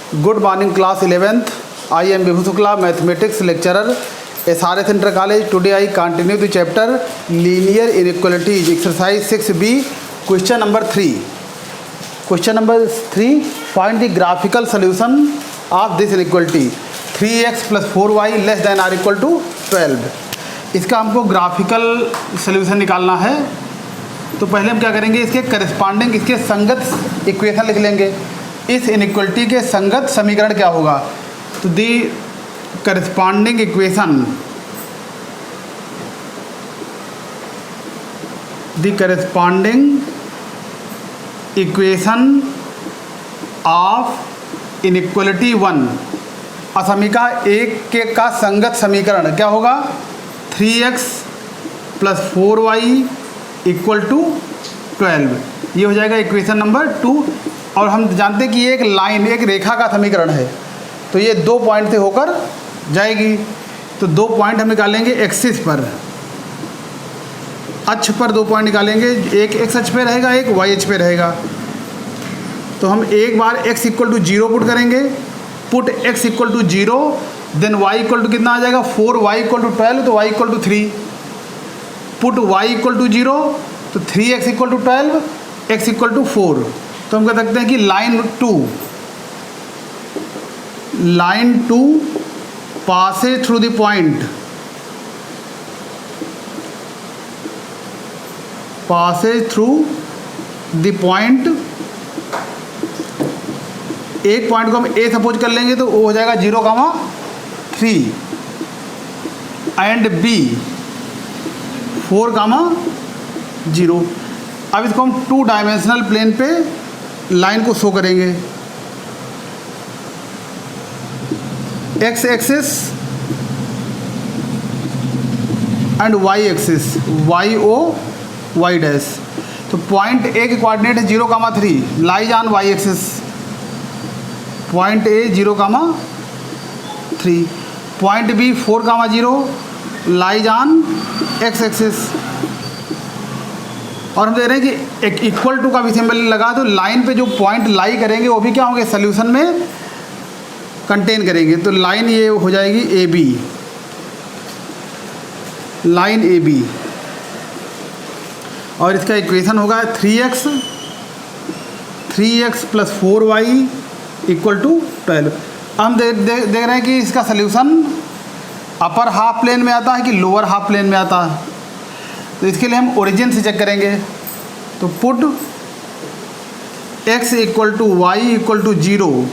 Good morning class 11th। I am Vibhu Shukla, mathematics lecturer, SRS inter college. Today I continue the chapter linear inequalities, exercise 6B, question number 3। Question number 3, find the graphical solution of this inequality 3x + 4y less than or equal to 12। इसका हमको graphical solution निकालना है। तो पहले हम क्या करेंगे, इसके करस्पॉन्डिंग, इसके संगत इक्वेशन लिख लेंगे। इस इनइक्वालिटी के संगत समीकरण क्या होगा, तो the corresponding equation, the corresponding equation of inequality 1, असमीका 1 के का संगत समीकरण क्या होगा, 3x + 4y = 12। ये हो जाएगा इक्वेशन नंबर 2। और हम जानते हैं कि ये एक लाइन, एक रेखा का समीकरण है, तो ये 2 पॉइंट से होकर जाएगी। तो 2 पॉइंट हम निकालेंगे एक्सिस पर, अक्ष पर 2 पॉइंट निकालेंगे। एक x अक्ष पे रहेगा, एक y अक्ष पे रहेगा। तो हम एक बार x = 0 पुट करेंगे, पुट x = 0, देन y = कितना आ जाएगा, 4y = 12, तो y = 3। पुट y = 0, तो 3x = 12, x = 4। तो हम कह सकते हैं कि line 2 passes through the point, एक पॉइंट को हम A सपोज कर लेंगे, तो वो हो जाएगा 0,3 एंड B 4,0। अब इसको हम 2 डायमेंशनल प्लेन पे लाइन को शो करेंगे। x axis and y axis, y0 y dash. तो पॉइंट A के कोऑर्डिनेट है 0,3, lies on y axis. Point A 0,3, point B 4,0, lies on x axis. और हम देख रहे हैं कि एक इक्वल टू का भी सिंबल लगा, तो लाइन पे जो पॉइंट लाई करेंगे वो भी क्या होंगे, सोल्यूशन में कंटेन करेंगे। तो लाइन ये हो जाएगी AB, लाइन AB। और इसका इक्वेशन होगा 3x + 4y = 12। हम देख रहे हैं कि इसका सोल्यूशन अपर हाफ प्लेन में आता है कि लोअर हाफ प्लेन में आता है। तो इसके लिए हम ओरिजिन से चेक करेंगे। तो पुट x = y = 0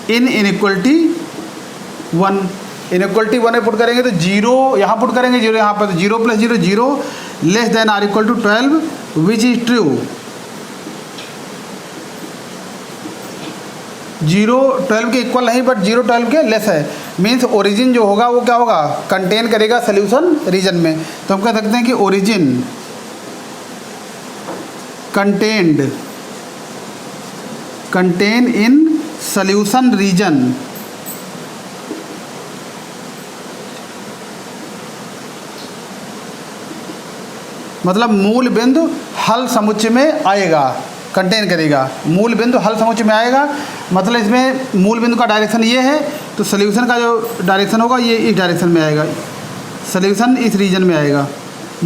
इन इनइक्वालिटी 1। इनइक्वालिटी 1 में पुट करेंगे तो 0 यहाँ पुट करेंगे, 0 यहाँ पर, तो 0 + 0 0 less than or equal to 12, is इज ट्रू। 0 12 के इक्वल नहीं, बट 0 12 के लेस है। मीन्स ओरिजिन जो होगा वो क्या होगा, कंटेन करेगा सोल्यूशन रीजन में। तो हम कह सकते हैं कि origin contain in solution region. मतलब मूल बिंदु हल समुच्चय में आएगा, कंटेन करेगा। मूल बिंदु हल समुच्चय में आएगा, मतलब इसमें मूल बिंदु का डायरेक्शन ये है, तो सोल्यूशन का जो डायरेक्शन होगा ये इस डायरेक्शन में आएगा। सोल्यूशन इस रीजन में आएगा,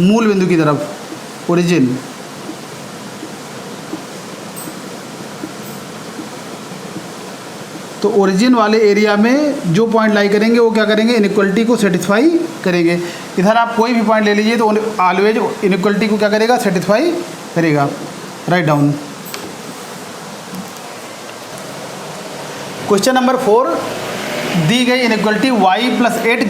मूल बिंदु की तरफ, ओरिजिन। तो ओरिजिन वाले एरिया में जो पॉइंट लाई करेंगे वो क्या करेंगे, इनइक्वालिटी को सेटिस्फाई करेंगे। इधर आप कोई भी पॉइंट ले लीजिए तो ऑलवेज इनइक्वालिटी को क्या करेगा, सेटिस्फाई करेगा। Write down. क्वेश्चन नंबर 4, दी गई inequality y + 8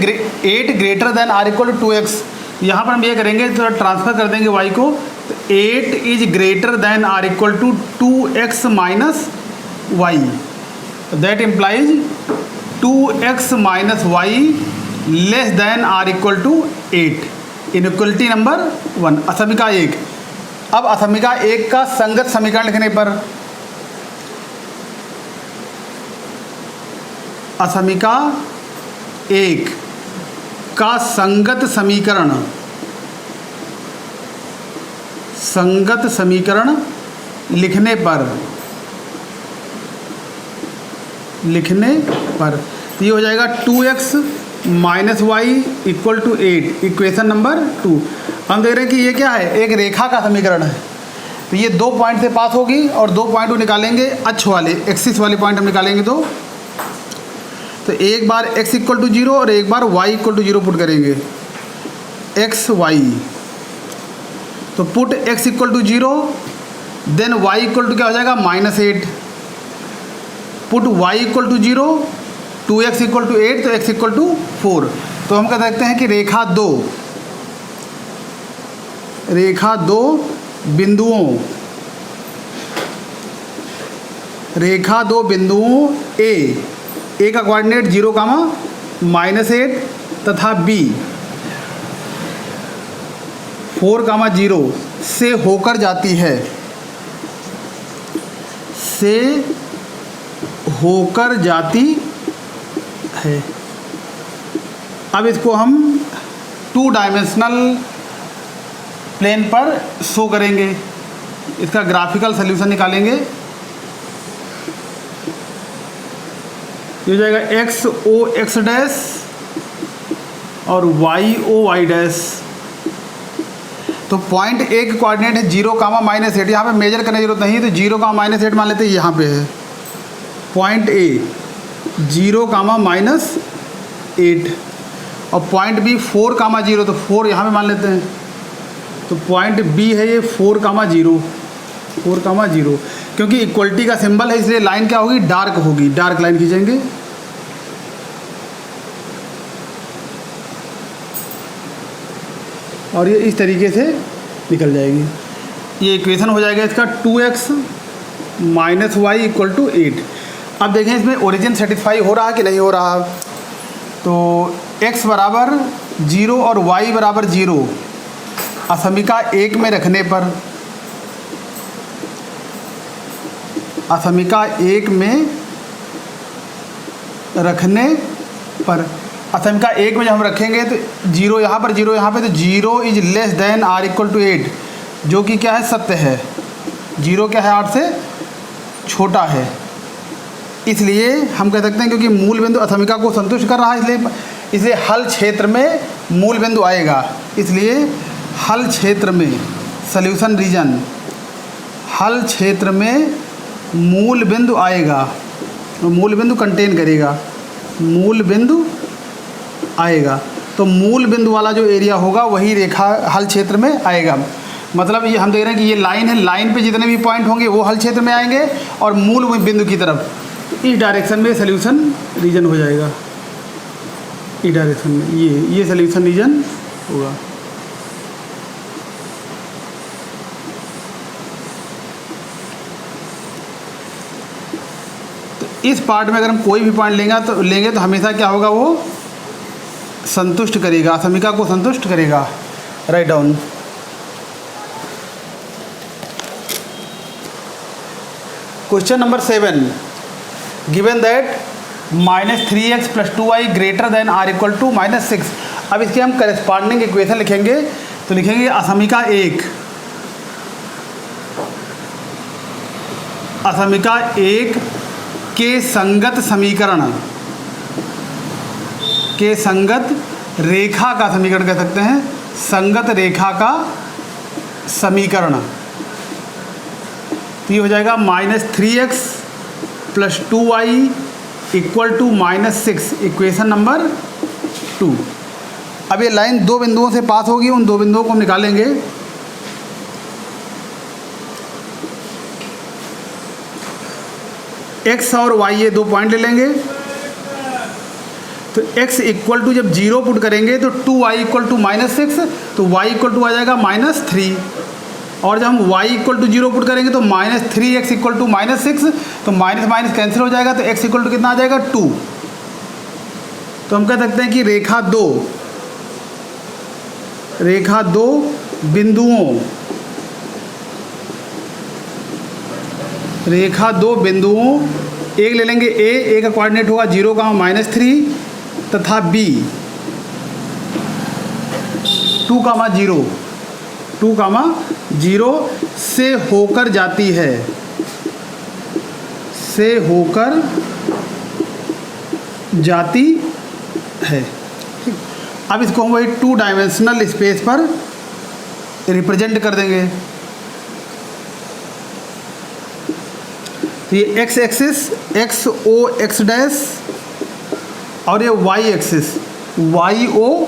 greater than or equal to 2x। यहाँ पर हम ये करेंगे, तो ट्रांसफर कर देंगे y को, तो 8 is greater than or equal to 2x - y। That implies 2x - y less than or equal to 8। Inequality number 1, असमीका 1। अब असमीका 1 का संगत समीकरण लिखने पर, असमीका 1 का संगत समीकरण लिखने पर लिखने पर। तो ये हो जाएगा 2x minus y equal to 8, equation number 2। हम देख रहे हैं कि ये क्या है, एक रेखा का समीकरण है। तो ये 2 पॉइंट से पास होगी और 2 पॉइंट को निकालेंगे अक्ष वाले, एक्सिस वाले पॉइंट हम निकालेंगे। तो एक बार x इक्वल टू 0 और एक बार y इक्वल टू 0 पुट करेंगे, x y। तो पुट x equal to 0 then y equal to क्या हो जाएगा -8, put y equal to 0, 2x equal to 8, तो x इक्वल टू 4। तो हम कह सकते हैं कि रेखा दो बिंदुओं ए का कोऑर्डिनेट 0, -8 तथा b 4, 0 से होकर जाती है। अब इसको हम 2 डायमेंशनल प्लेन पर शो करेंगे, इसका ग्राफिकल सॉल्यूशन निकालेंगे। ये हो जाएगा एक्स ओ एक्स डैश और वाई ओ वाई डैश। तो पॉइंट ए के कोऑर्डिनेट है 0, -8। यहाँ पे मेजर करने की जरूरत नहीं है, तो 0, -8 मान लेते हैं। यहाँ पे है पॉइंट ए 0, -8 और पॉइंट बी 4, 0, तो 4 यहाँ पे मान लेते हैं। तो पॉइंट बी है ये 4, 0, क्योंकि इक्वलिटी का सिंबल है इसलिए लाइन क्या होगी, डार्क लाइन खींचेंगे। और ये इस तरीके से निकल जाएगी। ये इक्वेशन हो जाएगा इसका 2x minus y equal to 8। अब देखें इसमें ओरिजिन सेटिस्फाई हो रहा है कि नहीं हो रहा। तो x बराबर 0 और y बराबर 0 असमिका 1 में रखने पर, असमिका 1 में जब हम रखेंगे तो 0 यहाँ पर, 0 यहाँ पे, तो 0 is less than r equal to 8, जो कि क्या है, सत्य है। 0 क्या है, 8 से छोटा है। इसलिए हम कह सकते हैं क्योंकि मूल बिंदु असमिका को संतुष्ट कर रहा है, इसलिए हल क्षेत्र में मूल बिंदु आएगा। इसलिए हल क्षेत्र में सॉल्यूशन रीजन, हल क्षेत्र में मूल बिंदु आएगा, मूल बिंदु कंटेन करेगा, मूल बिंदु आएगा। तो मूल बिंदु वाला जो एरिया होगा वही रेखा हल क्षेत्र में आएगा। मतलब ये हम देख रहे हैं कि ये लाइन है, लाइन पे जितने भी पॉइंट होंगे वो हल क्षेत्र में आएंगे और मूल बिंदु की तरफ इस डायरेक्शन में सॉल्यूशन रीजन हो जाएगा। इस डायरेक्शन में ये सॉल्यूशन रीजन होगा। तो इस पार्ट में अगर हम कोई भी पॉइंट लेंगे तो हमेशा क्या होगा, वो संतुष्ट करेगा, असमिका को संतुष्ट करेगा। Write down. Question number 7, given that -3x + 2y greater than r equal to -6। अब इसके हम करस्पॉन्डिंग इक्वेशन लिखेंगे। तो लिखेंगे असमिका 1 के संगत समीकरण, के संगत रेखा का समीकरण कह सकते हैं, संगत रेखा का समीकरण। तो ये हो जाएगा -3x + 2y equal to -6, equation number 2। अब ये लाइन 2 बिंदुओं से पास होगी, उन 2 बिंदुओं को हम निकालेंगे। x और y ये 2 पॉइंट ले लेंगे। तो x इक्वल टू जब 0 पुट करेंगे तो 2y इक्वल टू -6, तो y इक्वल टू आ जाएगा -3। और जब हम y इक्वल टू 0 पुट करेंगे तो -3x इक्वल टू -6, तो माइनस माइनस कैंसिल हो जाएगा, तो x इक्वल टू कितना आ जाएगा, 2। तो हम कह सकते हैं कि रेखा दो बिंदुओं, एक ले लेंगे a का कोऑर्डिनेट होगा 0, -3 तथा b 2, 0 से होकर जाती है। ठीक, अब इसको हम वही 2 डायमेंशनल स्पेस पर रिप्रेजेंट कर देंगे। तो ये x axis x o x dash और ये y axis y o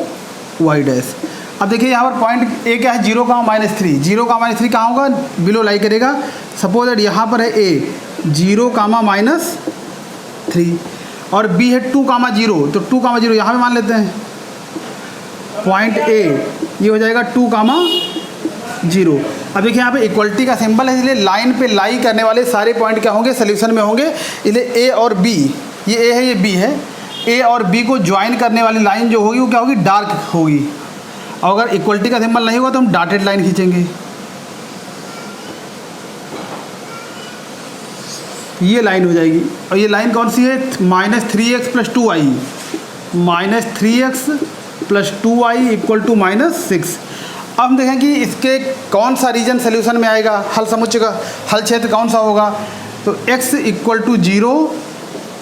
y dash. अब देखिए यहाँ पर पॉइंट ए क्या है, 0,-3। 0,-3 कहाँ होगा, बिलो लाई करेगा। सपोज दैट यहाँ पर है ए 0,-3 और बी है 2,0, तो 2,0 यहाँ पे मान लेते हैं। पॉइंट ए ये हो जाएगा 2,0। अब देखिए यहाँ पे इक्वलिटी का सिंबल है, इसलिए लाइन पे लाई करने वाले सारे पॉइंट क्या होंगे, सोल्यूशन में होंगे। इसलिए ए और बी, ये ए है ये बी है, ए और बी को ज्वाइन करने वाली लाइन जो होगी वो क्या होगी, डार्क होगी। और अगर इक्वलिटी का सिंबल नहीं होगा तो हम डॉटेड लाइन खींचेंगे। ये लाइन हो जाएगी। और ये लाइन कौन सी है, -3x + 2y, -3x + 2y = -6। अब हम देखें कि इसके कौन सा रीजन सोल्यूशन में आएगा, हल समुच्चय का हल क्षेत्र कौन सा होगा। तो x = 0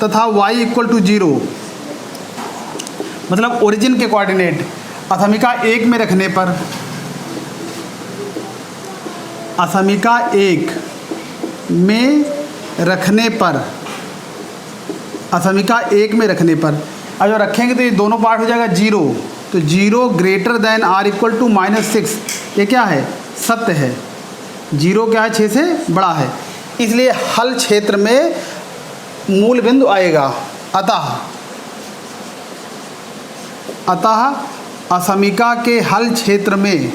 तथा y = 0, मतलब ओरिजिन के कोऑर्डिनेट असमिका 1 में रखने पर, असमिका 1 में रखने पर, असमिका 1 में रखने पर अब जब रखेंगे तो ये दोनों पार्ट हो जाएगा 0। तो 0 ग्रेटर देन r = -6, ये क्या है, सत्य है। 0 क्या है, 6 से बड़ा है, इसलिए हल क्षेत्र में मूल बिंदु आएगा। अतः असमिका के हल क्षेत्र में,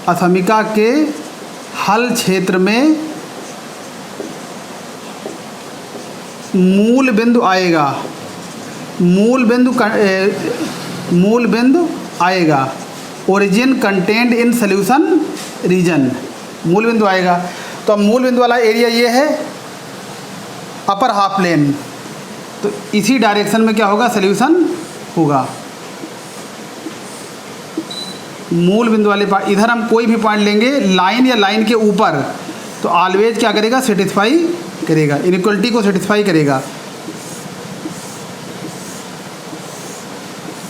असमिका के हल क्षेत्र में मूल बिंदु आएगा, मूल बिंदु आएगा। Origin content in solution region, मूल बिंदु आएगा। तो अब मूल बिंदु वाला एरिया ये है अपर हाफ प्लेन, तो इसी डायरेक्शन में क्या होगा, सॉल्यूशन होगा। मूल बिंदु वाले पार्ट, इधर हम कोई भी पॉइंट लेंगे लाइन या लाइन के ऊपर, तो ऑलवेज क्या करेगा, सेटिस्फाई करेगा, इनइक्वलिटी को सेटिस्फाई करेगा।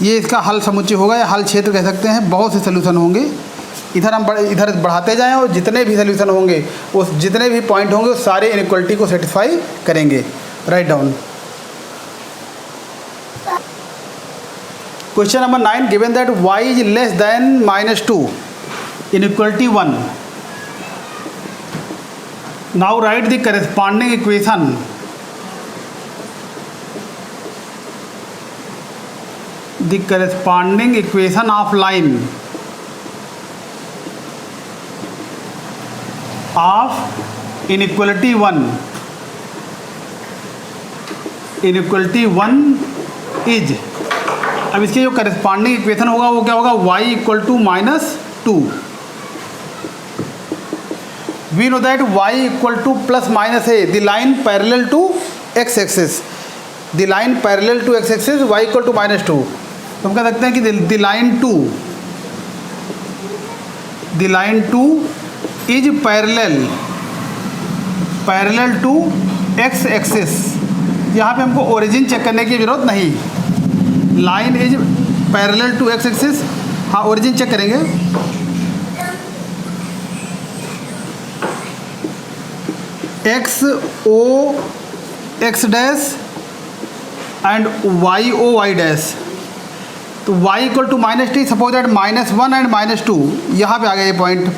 ये इसका हल समुच्चय होगा या हल क्षेत्र कह सकते हैं। बहुत से सॉल्यूशन होंगे, इधर हम इधर बढ़ाते जाएं और जितने भी सॉल्यूशन होंगे, उस जितने भी पॉइंट होंगे, उस सारे इनइक्वलिटी को सेटिस्फाई करेंगे। Right down. Question number 9, given that y is less than -2, inequality 1. Now write the corresponding equation. The corresponding equation of line of inequality 1. Inequality 1 is, अब इसके जो करस्पॉन्डिंग इक्वेशन होगा वो क्या होगा, y = -2। We know that y = +-a, the line parallel to x axis, the line parallel to x axis y = -2। तो हम कह सकते हैं कि the line 2 is parallel to x axis. यहाँ पे हमको ओरिजिन चेक करने की ज़रूरत नहीं, line is parallel to x axis. हाँ, ओरिजिन चेक करेंगे। x o x dash and y o y dash. तो y = -t, suppose that -1 and -2, यहाँ पे आ गया ये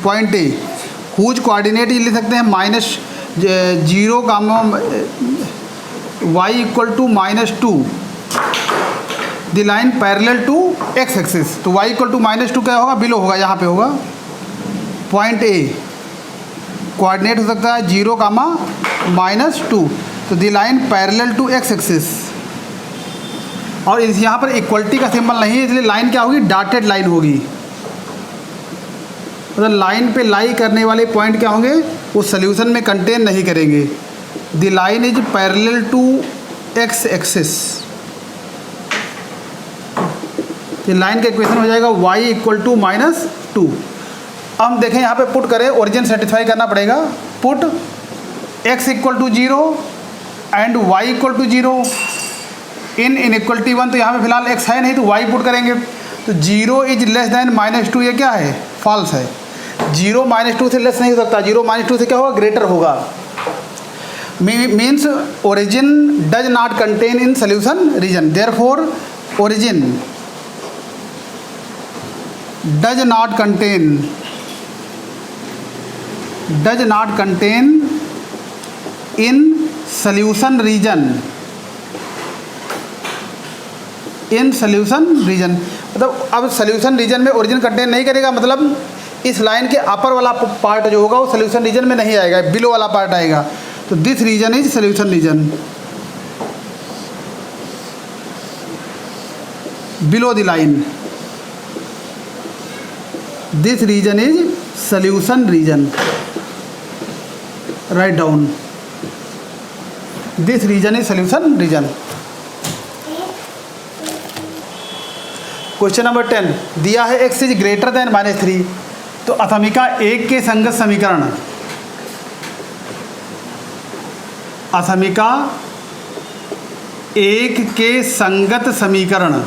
पॉइंट ए, हुज कोऑर्डिनेट ये लिख सकते हैं -0, y = -2, the line parallel to x axis. तो y = -2 क्या होगा, बिलो होगा, यहाँ पे होगा पॉइंट ए। कोऑर्डिनेट हो सकता है 0, -2, तो the line parallel to x axis. और इस यहाँ पर इक्वलिटी का सिंबल नहीं है, इसलिए लाइन क्या होगी, डॉटेड लाइन होगी। मतलब लाइन पे लाई करने वाले पॉइंट क्या होंगे, वो सोल्यूशन में कंटेन नहीं करेंगे। The line is parallel to x axis. ये लाइन का इक्वेशन हो जाएगा y = -2। अब हम देखें यहाँ पे पुट करें, ओरिजिन सेटिस्फाई करना पड़ेगा। Put x = 0 and y = 0, in inequality 1, तो यहाँ पे फिलहाल x है नहीं तो y पुट करेंगे, तो 0 इज लेस दैन -2, ये क्या है, फॉल्स है। 0 -2 से लेस नहीं हो सकता, 0 -2 से क्या होगा, ग्रेटर होगा। Means origin does not contain in solution region, therefore origin does not contain in solution region, मतलब अब सोल्यूशन रीजन में ओरिजिन कंटेन नहीं करेगा, मतलब इस लाइन के अपर वाला पार्ट जो होगा वो सोल्यूशन रीजन में नहीं आएगा, बिलो वाला पार्ट आएगा। तो this region is solution region, below the line, this region is solution region, write down, this region is solution region. Question number 10 दिया है x इज ग्रेटर देन -3, तो असमिका 1 के संगत समीकरण, असमिका 1 के संगत समीकरण,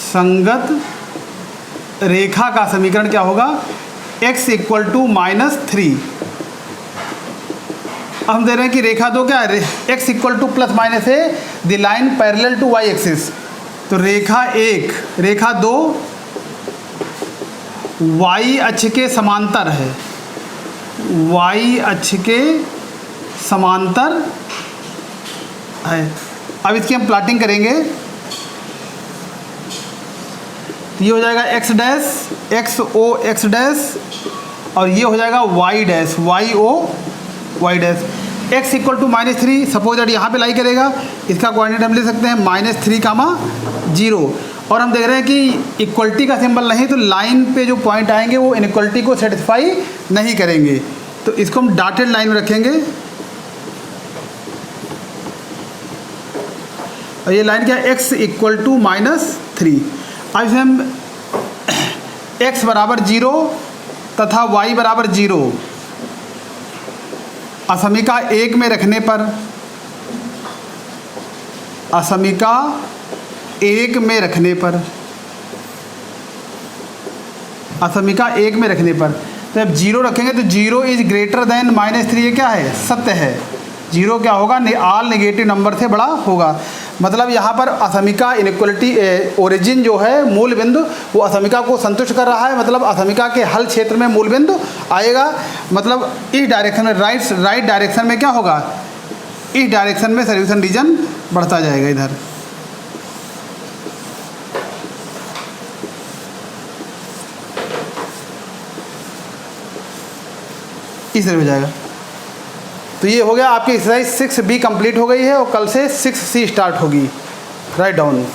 संगत रेखा का समीकरण क्या होगा, x इक्वल टू -3। हम दे रहे हैं कि रेखा 2 क्या है, x equal to plus minus है the line parallel to y axis, तो रेखा 1, रेखा 2 y अक्ष के समांतर है, y अक्ष के समांतर है। अब इसकी हम प्लॉटिंग करेंगे, तो ये हो जाएगा x dash, x o x dash, और ये हो जाएगा y dash, y o y dash. x equal to -3, suppose that यहाँ पे लाई करेगा, इसका कोऑर्डिनेट हम ले सकते हैं -3, 0, और हम देख रहे हैं कि इक्वलिटी का सिंबल नहीं, तो लाइन पे जो पॉइंट आएंगे वो इनइक्वलिटी को सेटिस्फाई नहीं करेंगे, तो इसको हम डॉटेड लाइन में रखेंगे, और ये लाइन क्या है, x इक्वल टू -3। अब इसे हम x बराबर 0 तथा y बराबर 0 असमिका 1 में रखने पर, असमिका 1 में रखने पर, असमिका 1 में रखने पर, तो जब 0 रखेंगे तो 0 इज ग्रेटर देन -3, ये क्या है, सत्य है। 0 क्या होगा, ऑल नेगेटिव नंबर से बड़ा होगा, मतलब यहाँ पर असमिका इनइक्वलिटी ओरिजिन जो है मूल बिंदु वो असमिका को संतुष्ट कर रहा है, मतलब असमिका के हल क्षेत्र में मूल बिंदु आएगा, मतलब इस डायरेक्शन में राइट डायरेक्शन में क्या होगा, इस डायरेक्शन में सोल्यूशन रीजन बढ़ता जाएगा, इधर इस तरह हो जाएगा। तो ये हो गया आपकी एक्सरसाइज 6B कंप्लीट हो गई है, और कल से 6C स्टार्ट होगी, राइट डाउन।